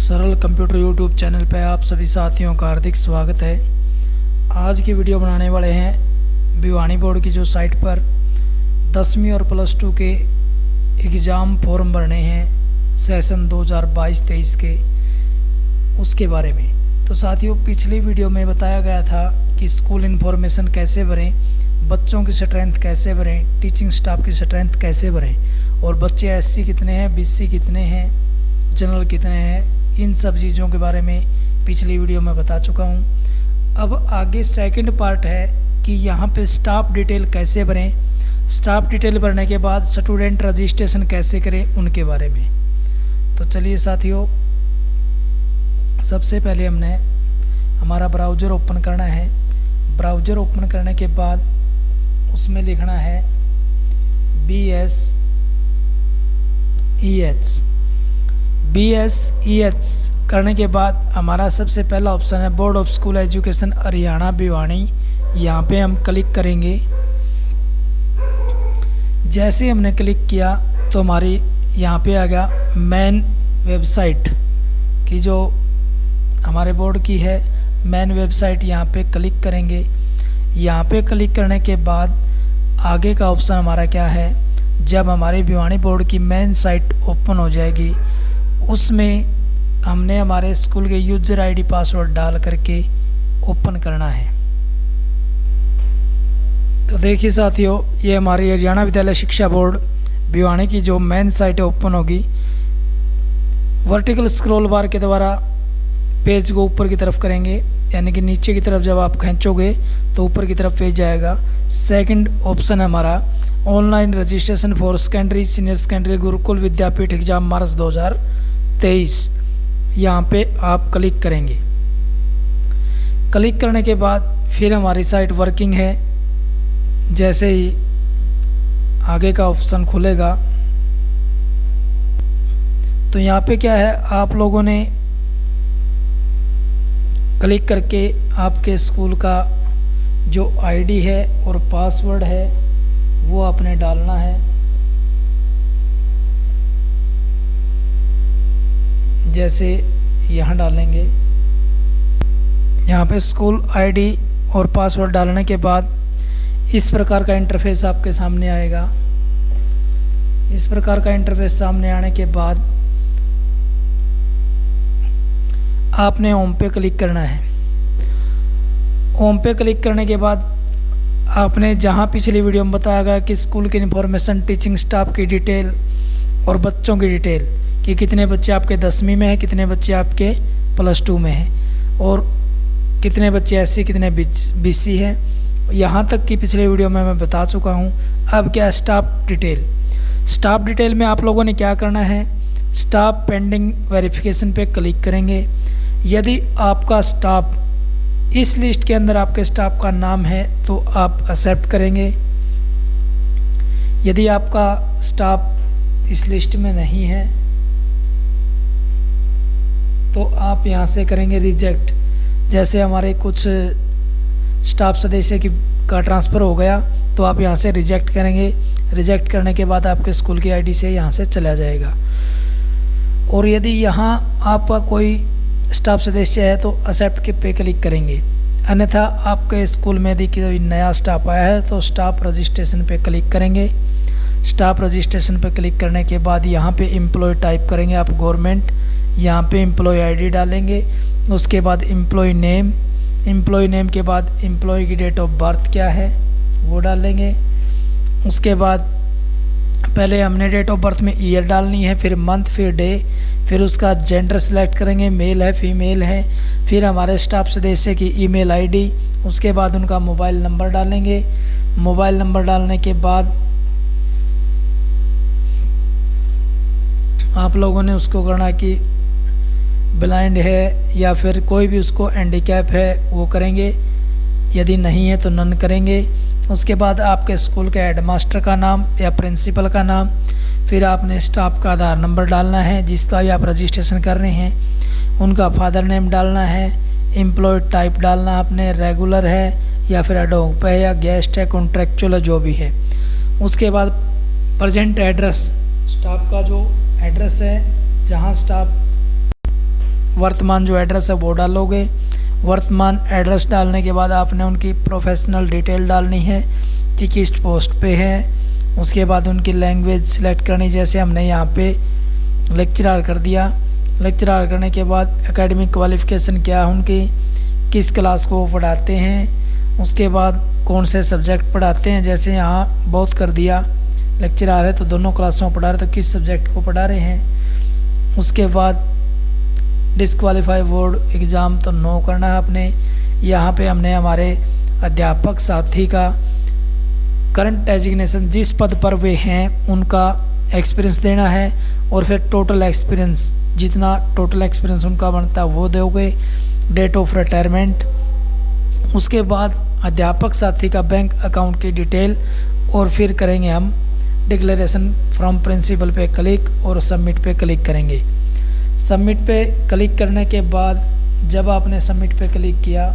सरल computer YouTube channel पर आप सभी साथियों का हार्दिक स्वागत है। आज की वीडियो बनाने वाले हैं भिवानी बोर्ड की जो साइट पर 10वीं और +2 के एग्ज़ाम फॉर्म भरने हैं सेशन 2022-23 के, उसके बारे में। तो साथियों, पिछली वीडियो में बताया गया था कि स्कूल इन्फॉर्मेशन कैसे भरें, बच्चों की स्ट्रेंथ कैसे भरें, टीचिंग स्टाफ की स्ट्रेंथ कैसे भरें, और बच्चे SC कितने हैं, BC कितने हैं, जनरल कितने हैं, इन सब चीज़ों के बारे में पिछली वीडियो में बता चुका हूँ। अब आगे सेकंड पार्ट है कि यहाँ पे स्टाफ डिटेल कैसे भरें, स्टाफ डिटेल भरने के बाद स्टूडेंट रजिस्ट्रेशन कैसे करें, उनके बारे में। तो चलिए साथियों, सबसे पहले हमने हमारा ब्राउज़र ओपन करना है। ब्राउज़र ओपन करने के बाद उसमें लिखना है BSEH करने के बाद हमारा सबसे पहला ऑप्शन है board of school education Haryana Bhiwani. यहाँ पे हम क्लिक करेंगे। जैसे हमने क्लिक किया तो हमारी यहाँ पे आ गया मेन वेबसाइट की, जो हमारे बोर्ड की है मेन वेबसाइट। यहाँ पे क्लिक करेंगे। यहाँ पे क्लिक करने के बाद आगे का ऑप्शन हमारा क्या है, जब हमारी भिवानी बोर्ड की मेन साइट ओपन हो जाएगी उसमें हमने हमारे स्कूल के यूज़र ID पासवर्ड डाल करके ओपन करना है। तो देखिए साथियों, ये हमारी हरियाणा विद्यालय शिक्षा बोर्ड भिवानी की जो मेन साइट है ओपन होगी। वर्टिकल स्क्रॉल बार के द्वारा पेज को ऊपर की तरफ करेंगे, यानी कि नीचे की तरफ जब आप खींचोगे तो ऊपर की तरफ पेज जाएगा। सेकंड ऑप्शन है हमारा online registration for secondary senior secondary Gurukul Vidyapeeth exam March 2023। यहाँ पे आप क्लिक करेंगे। क्लिक करने के बाद फिर हमारी साइट वर्किंग है। जैसे ही आगे का ऑप्शन खुलेगा तो यहाँ पे क्या है, आप लोगों ने क्लिक करके आपके स्कूल का जो ID है और पासवर्ड है वो आपने डालना है। जैसे यहाँ डालेंगे, यहाँ पे स्कूल ID और पासवर्ड डालने के बाद इस प्रकार का इंटरफेस आपके सामने आएगा। इस प्रकार का इंटरफेस सामने आने के बाद आपने होम पे क्लिक करना है। होम पे क्लिक करने के बाद आपने जहां पिछली वीडियो में बताया गया कि स्कूल की इन्फॉर्मेशन, टीचिंग स्टाफ की डिटेल और बच्चों की डिटेल कि कितने बच्चे आपके 10वीं में हैं, कितने बच्चे आपके +2 में हैं और कितने बच्चे SC कितने BC हैं, यहाँ तक की पिछले वीडियो में मैं बता चुका हूँ। अब क्या स्टाफ डिटेल। स्टाफ डिटेल में आप लोगों ने क्या करना है, स्टाफ पेंडिंग वेरिफिकेशन पे क्लिक करेंगे। यदि आपका स्टाफ इस लिस्ट के अंदर आपके स्टाफ का नाम है तो आप एक्सेप्ट करेंगे। यदि आपका स्टाफ इस लिस्ट में नहीं है तो आप यहाँ से करेंगे रिजेक्ट। जैसे हमारे कुछ स्टाफ सदस्य का ट्रांसफ़र हो गया तो आप यहाँ से रिजेक्ट करेंगे। रिजेक्ट करने के बाद आपके स्कूल की ID से यहाँ से चला जाएगा। और यदि यहाँ आपका कोई स्टाफ सदस्य है तो एक्सेप्ट के पे क्लिक करेंगे। अन्यथा आपके स्कूल में यदि कोई नया स्टाफ आया है तो स्टाफ रजिस्ट्रेशन पे क्लिक करेंगे। स्टाफ रजिस्ट्रेशन पे क्लिक करने के बाद यहाँ पे एम्प्लॉय टाइप करेंगे आप गवर्नमेंट। यहाँ पे एम्प्लॉय ID डालेंगे। उसके बाद एम्प्लॉय नेम, एम्प्लॉय नेम के बाद एम्प्लॉय की डेट ऑफ बर्थ क्या है वो डालेंगे। उसके बाद पहले हमने डेट ऑफ बर्थ में ईयर डालनी है, फिर मंथ, फिर डे, फिर उसका जेंडर सेलेक्ट करेंगे, मेल है फीमेल है, फिर हमारे स्टाफ सदस्य की ईमेल ID, उसके बाद उनका मोबाइल नंबर डालेंगे। मोबाइल नंबर डालने के बाद आप लोगों ने उसको करना कि ब्लाइंड है या फिर कोई भी उसको हैंडीकैप है वो करेंगे, यदि नहीं है तो नन करेंगे। उसके बाद आपके स्कूल के हेडमास्टर का नाम या प्रिंसिपल का नाम, फिर आपने स्टाफ का आधार नंबर डालना है जिसका भी आप रजिस्ट्रेशन कर रहे हैं, उनका फादर नेम डालना है, एम्प्लॉय टाइप डालना आपने, रेगुलर है या फिर एडहॉक पे है या गेस्ट है, कॉन्ट्रेक्चुअल है, जो भी है। उसके बाद प्रेजेंट एड्रेस, स्टाफ का जो एड्रेस है जहाँ स्टाफ वर्तमान जो एड्रेस है वो डालोगे। वर्तमान एड्रेस डालने के बाद आपने उनकी प्रोफेशनल डिटेल डालनी है कि किस पोस्ट पे है। उसके बाद उनकी लैंग्वेज सिलेक्ट करनी, जैसे हमने यहाँ पे लेक्चरर कर दिया। लेक्चरर करने के बाद एकेडमिक क्वालिफ़िकेशन क्या है उनकी, किस क्लास को वो पढ़ाते हैं, उसके बाद कौन से सब्जेक्ट पढ़ाते हैं। जैसे यहाँ बहुत कर दिया, लेक्चरर है तो दोनों क्लासों में पढ़ा रहे, तो किस सब्जेक्ट को पढ़ा रहे हैं। उसके बाद डिस्क्वालीफाई बोर्ड एग्ज़ाम तो नो करना है आपने। यहाँ पे हमने हमारे अध्यापक साथी का करंट डेजिग्नेशन, जिस पद पर वे हैं उनका एक्सपीरियंस देना है, और फिर टोटल एक्सपीरियंस, जितना टोटल एक्सपीरियंस उनका बनता है वो दोगे। डेट ऑफ रिटायरमेंट, उसके बाद अध्यापक साथी का बैंक अकाउंट की डिटेल, और फिर करेंगे हम डिक्लेरेशन फ्रॉम प्रिंसिपल पे क्लिक और सबमिट पे क्लिक करेंगे। सबमिट पे क्लिक करने के बाद जब आपने सबमिट पे क्लिक किया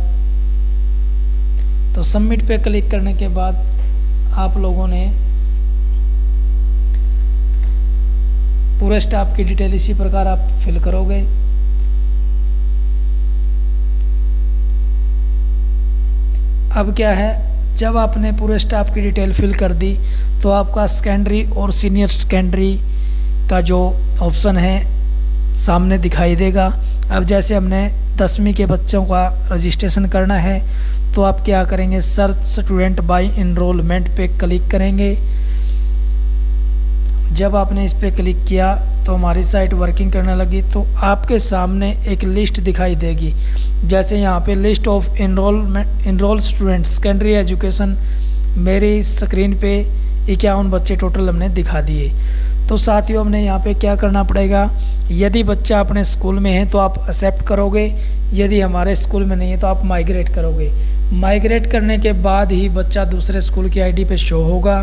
तो सबमिट पे क्लिक करने के बाद आप लोगों ने पूरे स्टाफ की डिटेल इसी प्रकार आप फिल करोगे। अब क्या है, जब आपने पूरे स्टाफ की डिटेल फिल कर दी तो आपका सेकेंडरी और सीनियर सेकेंडरी का जो ऑप्शन है सामने दिखाई देगा। अब जैसे हमने 10वीं के बच्चों का रजिस्ट्रेशन करना है तो आप क्या करेंगे, सर्च स्टूडेंट बाय इनरोलमेंट पे क्लिक करेंगे। जब आपने इस पे क्लिक किया तो हमारी साइट वर्किंग करने लगी, तो आपके सामने एक लिस्ट दिखाई देगी। जैसे यहाँ पे list of enrol student secondary education, मेरी स्क्रीन पे 51 बच्चे टोटल हमने दिखा दिए। तो साथियों हमने यहाँ पे क्या करना पड़ेगा, यदि बच्चा अपने स्कूल में है तो आप एक्सेप्ट करोगे, यदि हमारे स्कूल में नहीं है तो आप माइग्रेट करोगे। माइग्रेट करने के बाद ही बच्चा दूसरे स्कूल की आईडी पे शो होगा।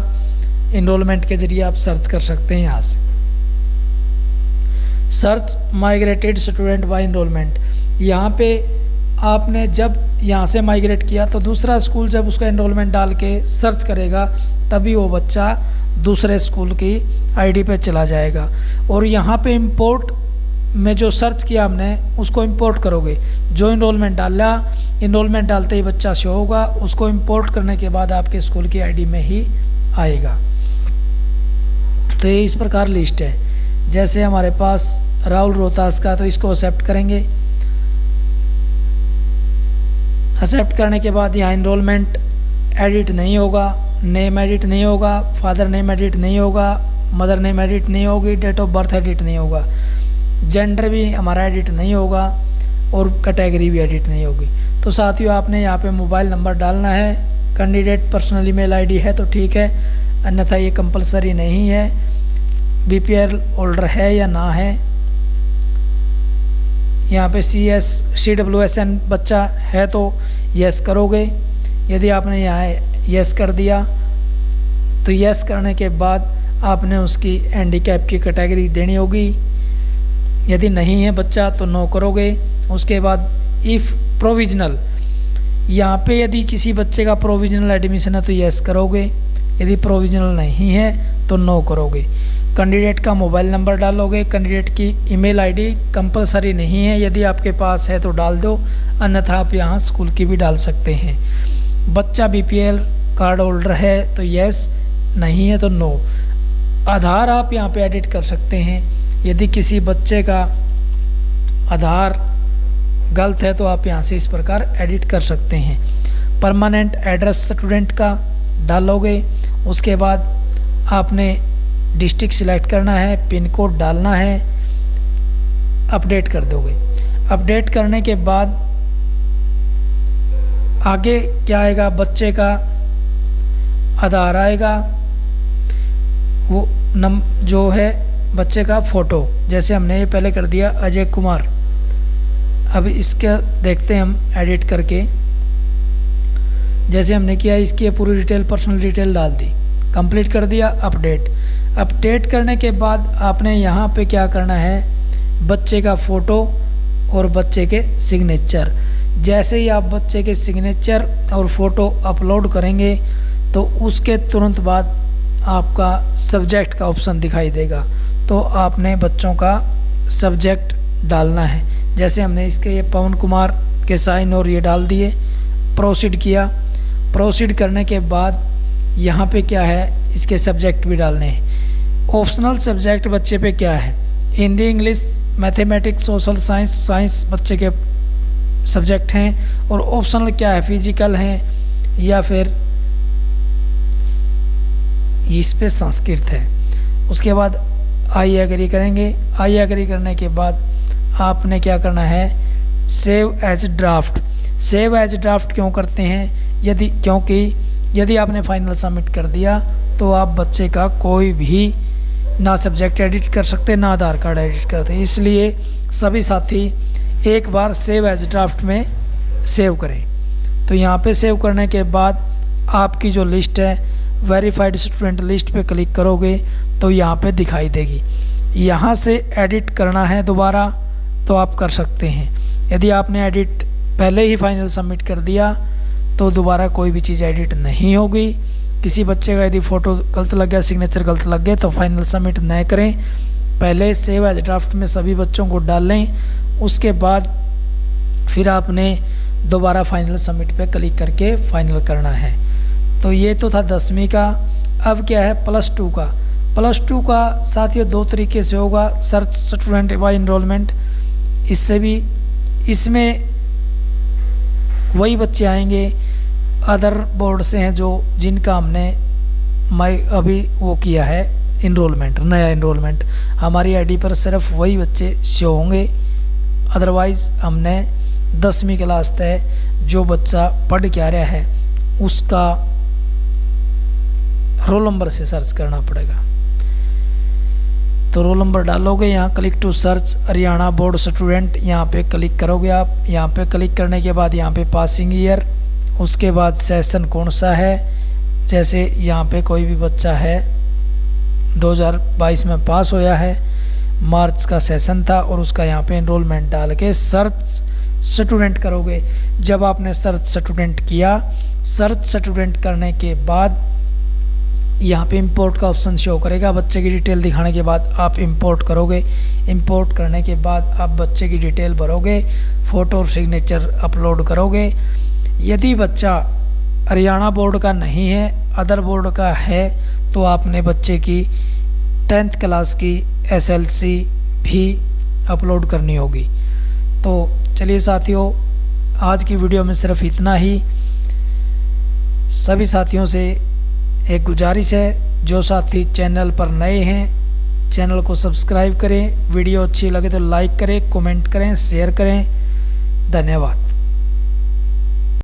इनरोलमेंट के जरिए आप सर्च कर सकते हैं यहाँ से, search migrated student by enrolment. यहाँ पे आपने जब यहाँ से माइग्रेट किया तो दूसरा स्कूल जब उसका इनरोलमेंट डाल के सर्च करेगा तभी वो बच्चा दूसरे स्कूल की आईडी पे चला जाएगा। और यहाँ पे इंपोर्ट में जो सर्च किया हमने उसको इंपोर्ट करोगे। जो इनरोलमेंट डाला, इनरोलमेंट डालते ही बच्चा शो होगा, उसको इंपोर्ट करने के बाद आपके स्कूल की आईडी में ही आएगा। तो ये इस प्रकार लिस्ट है। जैसे हमारे पास राहुल रोहतास का, तो इसको एक्सेप्ट करेंगे। एक्सेप्ट करने के बाद यहाँ इनरोलमेंट एडिट नहीं होगा, नेम एडिट नहीं होगा, फादर नेम एडिट नहीं होगा, मदर नेम एडिट नहीं होगी, डेट ऑफ बर्थ एडिट नहीं होगा, जेंडर भी हमारा एडिट नहीं होगा और कैटेगरी भी एडिट नहीं होगी। तो साथियों आपने यहाँ पे मोबाइल नंबर डालना है। कैंडिडेट पर्सनल ईमेल आईडी है तो ठीक है, अन्यथा ये कंपलसरी नहीं है। बीपीएल होल्डर है या ना है। यहाँ पे CWSN बच्चा है तो यस करोगे। यदि आपने यहाँ यस कर दिया तो यस करने के बाद आपने उसकी हैंडीकैप की कैटेगरी देनी होगी। यदि नहीं है बच्चा तो नो करोगे। उसके बाद इफ़ प्रोविजनल, यहाँ पे यदि किसी बच्चे का प्रोविजनल एडमिशन है तो यस करोगे, यदि प्रोविजनल नहीं है तो नो करोगे। कैंडिडेट का मोबाइल नंबर डालोगे। कैंडिडेट की ईमेल आईडी कंपलसरी नहीं है, यदि आपके पास है तो डाल दो, अन्यथा आप यहाँ स्कूल की भी डाल सकते हैं। बच्चा बीपीएल कार्ड होल्डर है तो यस, नहीं है तो नो। आधार आप यहाँ पे एडिट कर सकते हैं। यदि किसी बच्चे का आधार गलत है तो आप यहाँ से इस प्रकार एडिट कर सकते हैं। परमानेंट एड्रेस स्टूडेंट का डालोगे। उसके बाद आपने डिस्ट्रिक्ट सिलेक्ट करना है, पिन कोड डालना है, अपडेट कर दोगे। अपडेट करने के बाद आगे क्या आएगा, बच्चे का आधार आएगा, वो जो है बच्चे का फ़ोटो, जैसे हमने ये पहले कर दिया अजय कुमार। अब इसके देखते हैं हम एडिट करके। जैसे हमने किया इसकी पूरी डिटेल, पर्सनल डिटेल डाल दी, कंप्लीट कर दिया, अपडेट। अपडेट करने के बाद आपने यहाँ पे क्या करना है, बच्चे का फ़ोटो और बच्चे के सिग्नेचर। जैसे ही आप बच्चे के सिग्नेचर और फ़ोटो अपलोड करेंगे तो उसके तुरंत बाद आपका सब्जेक्ट का ऑप्शन दिखाई देगा। तो आपने बच्चों का सब्जेक्ट डालना है। जैसे हमने इसके ये पवन कुमार के साइन और ये डाल दिए, प्रोसीड किया। प्रोसीड करने के बाद यहाँ पे क्या है, इसके सब्जेक्ट भी डालने हैं। ऑप्शनल सब्जेक्ट बच्चे पे क्या है, Hindi, English, mathematics, social science, science बच्चे के सब्जेक्ट हैं। और ऑप्शनल क्या है, फिजिकल हैं या फिर इस पे संस्कृत है। उसके बाद आई एग्री करेंगे। आई एग्री करने के बाद आपने क्या करना है, save as draft. Save as draft क्यों करते हैं, क्योंकि यदि आपने फाइनल सबमिट कर दिया तो आप बच्चे का कोई भी ना सब्जेक्ट एडिट कर सकते, ना आधार कार्ड एडिट करते। इसलिए सभी साथी एक बार सेव एज ड्राफ्ट में सेव करें। तो यहाँ पे सेव करने के बाद आपकी जो लिस्ट है वेरीफाइड स्टूडेंट लिस्ट पे क्लिक करोगे तो यहाँ पे दिखाई देगी। यहाँ से एडिट करना है दोबारा तो आप कर सकते हैं। यदि आपने एडिट पहले ही फाइनल सबमिट कर दिया तो दोबारा कोई भी चीज़ एडिट नहीं होगी। किसी बच्चे का यदि फ़ोटो गलत लग गया, सिग्नेचर गलत लग गया तो फाइनल सबमिट न करें, पहले सेव एज ड्राफ्ट में सभी बच्चों को डाल लें। उसके बाद फिर आपने दोबारा फाइनल सबमिट पे क्लिक करके फाइनल करना है। तो ये तो था 10वीं का। अब क्या है +2 का। +2 का साथियों 2 तरीके से होगा, सर्च स्टूडेंट बाय इनरोलमेंट। इससे भी, इसमें वही बच्चे आएंगे अदर बोर्ड से हैं जिनका हमने अभी वो किया है इनरोलमेंट, नया इनरोलमेंट। हमारी आईडी पर सिर्फ वही बच्चे शो होंगे। अदरवाइज़ हमने 10वीं क्लास तक जो बच्चा पढ़ के आ रहा है उसका रोल नंबर से सर्च करना पड़ेगा। तो रोल नंबर डालोगे, यहाँ click to search Haryana board student, यहाँ पे क्लिक करोगे आप। यहाँ पे क्लिक करने के बाद यहाँ पे पासिंग ईयर, उसके बाद सेशन कौन सा है। जैसे यहाँ पे कोई भी बच्चा है 2022 में पास होया है, मार्च का सेशन था और उसका यहाँ पे इनरोलमेंट डाल के सर्च स्टूडेंट करोगे। जब आपने सर्च स्टूडेंट किया, सर्च स्टूडेंट करने के बाद यहाँ पे इंपोर्ट का ऑप्शन शो करेगा। बच्चे की डिटेल दिखाने के बाद आप इंपोर्ट करोगे। इंपोर्ट करने के बाद आप बच्चे की डिटेल भरोगे, फ़ोटो और सिग्नेचर अपलोड करोगे। यदि बच्चा हरियाणा बोर्ड का नहीं है, अदर बोर्ड का है, तो आपने बच्चे की 10th क्लास की SLC भी अपलोड करनी होगी। तो चलिए साथियों, आज की वीडियो में सिर्फ इतना ही। सभी साथियों से एक गुजारिश है, जो साथी चैनल पर नए हैं चैनल को सब्सक्राइब करें, वीडियो अच्छी लगे तो लाइक करें, कमेंट करें, शेयर करें। धन्यवाद।